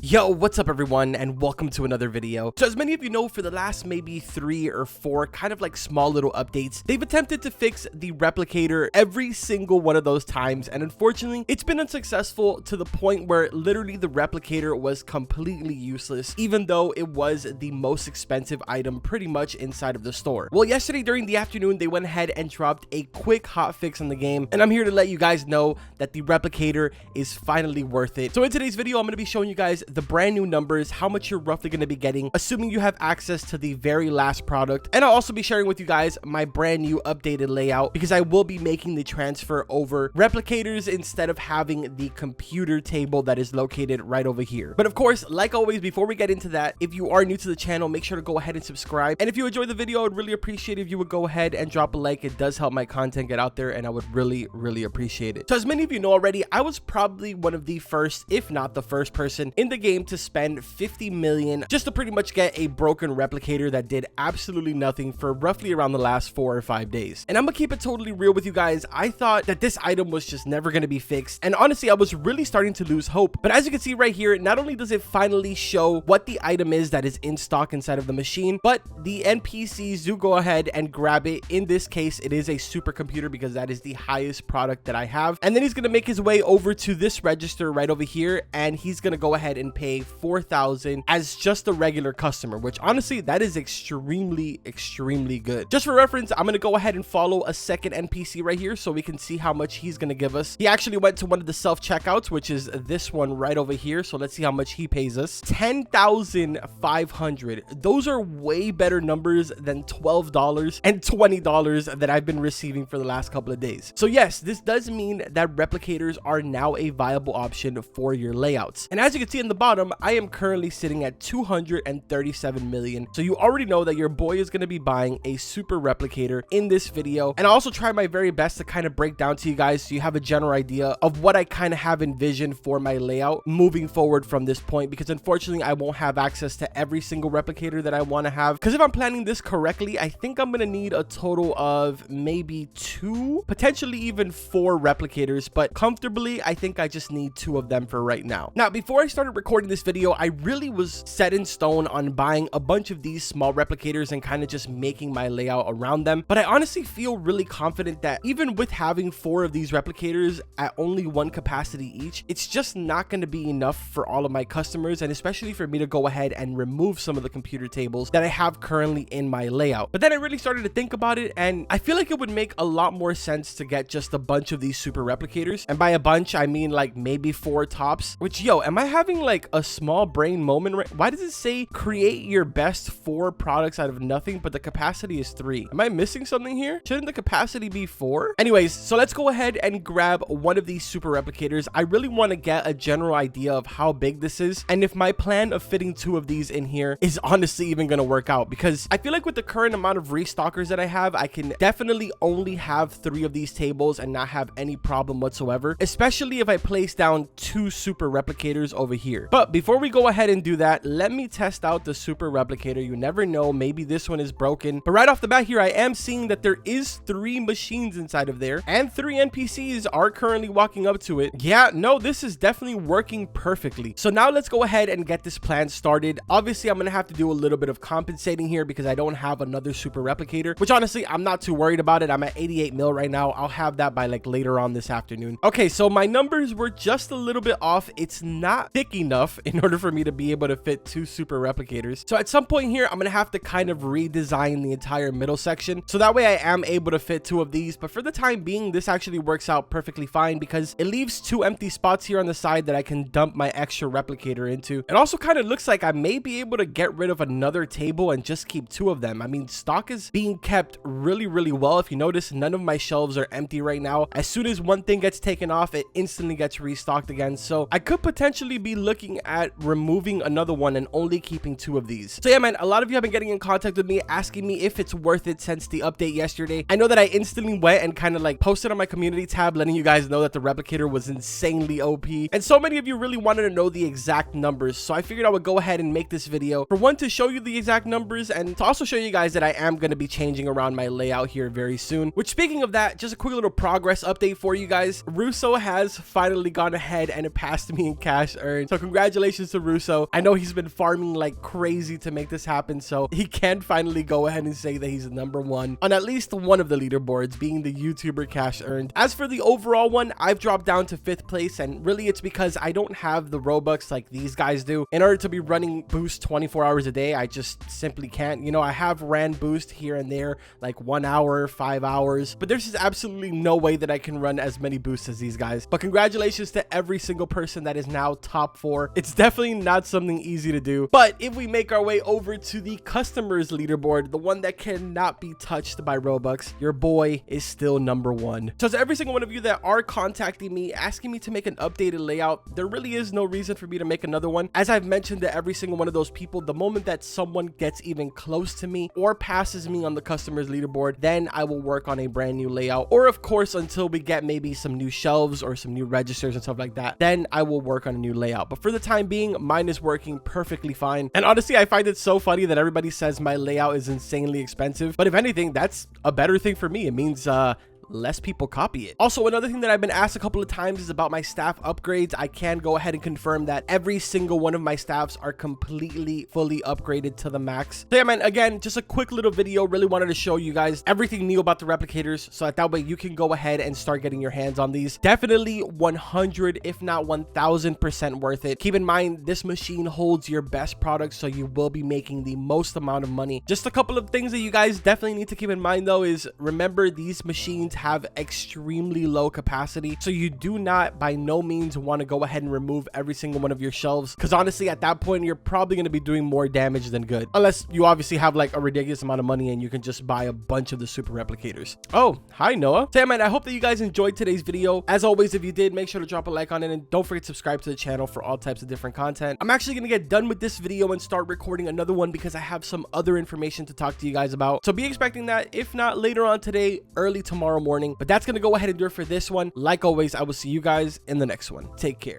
Yo, what's up everyone, and welcome to another video. So as many of you know, for the last maybe 3 or 4 kind of like small little updates, they've attempted to fix the replicator every single one of those times, and unfortunately it's been unsuccessful to the point where literally the replicator was completely useless, even though it was the most expensive item pretty much inside of the store. Well, yesterday during the afternoon they went ahead and dropped a quick hot fix on the game, and I'm here to let you guys know that the replicator is finally worth it. So in today's video I'm going to be showing you guys the brand new numbers, how much you're roughly going to be getting, assuming you have access to the very last product. And I'll also be sharing with you guys my brand new updated layout, because I will be making the transfer over replicators instead of having the computer table that is located right over here. But of course, like always, before we get into that, if you are new to the channel, make sure to go ahead and subscribe. And if you enjoyed the video, I would really appreciate if you would go ahead and drop a like. It does help my content get out there, and I would really appreciate it. So as many of you know already, I was probably one of the first, if not the first person in the game to spend 50 million just to pretty much get a broken replicator that did absolutely nothing for roughly around the last 4 or 5 days. And I'm gonna keep it totally real with you guys. I thought that this item was just never gonna be fixed, and honestly I was really starting to lose hope. But as you can see right here, not only does it finally show what the item is that is in stock inside of the machine, but the NPCs do go ahead and grab it. In this case, it is a supercomputer because that is the highest product that I have. And then he's gonna make his way over to this register right over here, and he's gonna go ahead and pay 4,000 as just a regular customer, which honestly that is extremely good. Just for reference, I'm gonna go ahead and follow a second NPC right here so we can see how much he's gonna give us. He actually went to one of the self-checkouts, which is this one right over here, so let's see how much he pays us. 10,500. Those are way better numbers than $12 and $20 that I've been receiving for the last couple of days. So yes, this does mean that replicators are now a viable option for your layouts. And as you can see in the bottom, I am currently sitting at 237 million. So you already know that your boy is going to be buying a super replicator in this video. And I also try my very best to kind of break down to you guys so you have a general idea of what I kind of have envisioned for my layout moving forward from this point, because unfortunately I won't have access to every single replicator that I want to have. Because if I'm planning this correctly, I think I'm going to need a total of maybe 2, potentially even 4 replicators, but comfortably I think I just need 2 of them for right now. Now, before I started recording this video, I really was set in stone on buying a bunch of these small replicators and kind of just making my layout around them. But I honestly feel really confident that even with having 4 of these replicators at only 1 capacity each, it's just not going to be enough for all of my customers, and especially for me to go ahead and remove some of the computer tables that I have currently in my layout. But then I really started to think about it, and I feel like it would make a lot more sense to get just a bunch of these super replicators. And by a bunch, I mean like maybe 4 tops, which, yo, am I having like a small brain moment? Why does it say create your best 4 products out of nothing, but the capacity is 3? Am I missing something here? Shouldn't the capacity be 4? Anyways, so let's go ahead and grab one of these super replicators. I really want to get a general idea of how big this is, and if my plan of fitting 2 of these in here is honestly even going to work out, because I feel like with the current amount of restockers that I have, I can definitely only have 3 of these tables and not have any problem whatsoever, especially if I place down 2 super replicators over here. But before we go ahead and do that, let me test out the super replicator. You never know, maybe this one is broken. But right off the bat here, I am seeing that there is 3 machines inside of there, and 3 NPCs are currently walking up to it. Yeah, no, this is definitely working perfectly. So now let's go ahead and get this plan started. Obviously, I'm gonna have to do a little bit of compensating here because I don't have another super replicator, which honestly, I'm not too worried about it. I'm at 88 mil right now. I'll have that by like later on this afternoon. Okay, so my numbers were just a little bit off. It's not thick enough in order for me to be able to fit 2 super replicators. So at some point here, I'm gonna have to kind of redesign the entire middle section, so that way I am able to fit 2 of these. But for the time being, this actually works out perfectly fine because it leaves 2 empty spots here on the side that I can dump my extra replicator into. It also kind of looks like I may be able to get rid of another table and just keep 2 of them. I mean, stock is being kept really well. If you notice, none of my shelves are empty right now. As soon as one thing gets taken off, it instantly gets restocked again. So I could potentially be looking at removing another one and only keeping 2 of these. So yeah, man, a lot of you have been getting in contact with me asking me if it's worth it since the update yesterday. I know that I instantly went and kind of like posted on my community tab letting you guys know that the replicator was insanely OP, and so many of you really wanted to know the exact numbers. So I figured I would go ahead and make this video, for one, to show you the exact numbers, and to also show you guys that I am going to be changing around my layout here very soon. Which, speaking of that, just a quick little progress update for you guys. Russo has finally gone ahead and passed me in cash earned, so congratulations to Russo. I know he's been farming like crazy to make this happen, so he can finally go ahead and say that he's number one on at least one of the leaderboards, being the YouTuber cash earned. As for the overall one, I've dropped down to 5th place, and really it's because I don't have the Robux like these guys do. In order to be running boost 24 hours a day, I just simply can't. You know, I have ran boost here and there, like 1 hour, 5 hours, but there's just absolutely no way that I can run as many boosts as these guys. But congratulations to every single person that is now top 4. It's definitely not something easy to do, but if we make our way over to the customers leaderboard, the one that cannot be touched by Robux, your boy is still number 1. So to every single one of you that are contacting me, asking me to make an updated layout, there really is no reason for me to make another one. As I've mentioned to every single one of those people, the moment that someone gets even close to me or passes me on the customers leaderboard, then I will work on a brand new layout. Or of course, until we get maybe some new shelves or some new registers and stuff like that, then I will work on a new layout. But for the time being, mine is working perfectly fine. And honestly, I find it so funny that everybody says my layout is insanely expensive, but if anything, that's a better thing for me. It means less people copy it. Also, another thing that I've been asked a couple of times is about my staff upgrades. I can go ahead and confirm that every single one of my staffs are completely fully upgraded to the max. So yeah, man, again, just a quick little video. Really wanted to show you guys everything new about the replicators, so that way you can go ahead and start getting your hands on these. Definitely 100 if not 1000% worth it. Keep in mind, this machine holds your best products, so you will be making the most amount of money. Just a couple of things that you guys definitely need to keep in mind though is, remember, these machines have extremely low capacity, so you do not by no means want to go ahead and remove every single one of your shelves, because honestly at that point you're probably going to be doing more damage than good, unless you obviously have like a ridiculous amount of money and you can just buy a bunch of the super replicators. Oh, hi Noah. So yeah, man, I hope that you guys enjoyed today's video. As always, if you did, make sure to drop a like on it, and don't forget to subscribe to the channel for all types of different content. I'm actually going to get done with this video and start recording another one because I have some other information to talk to you guys about, so be expecting that, if not later on today, early tomorrow morning. But that's gonna go ahead and do it for this one. Like always, I will see you guys in the next one. Take care.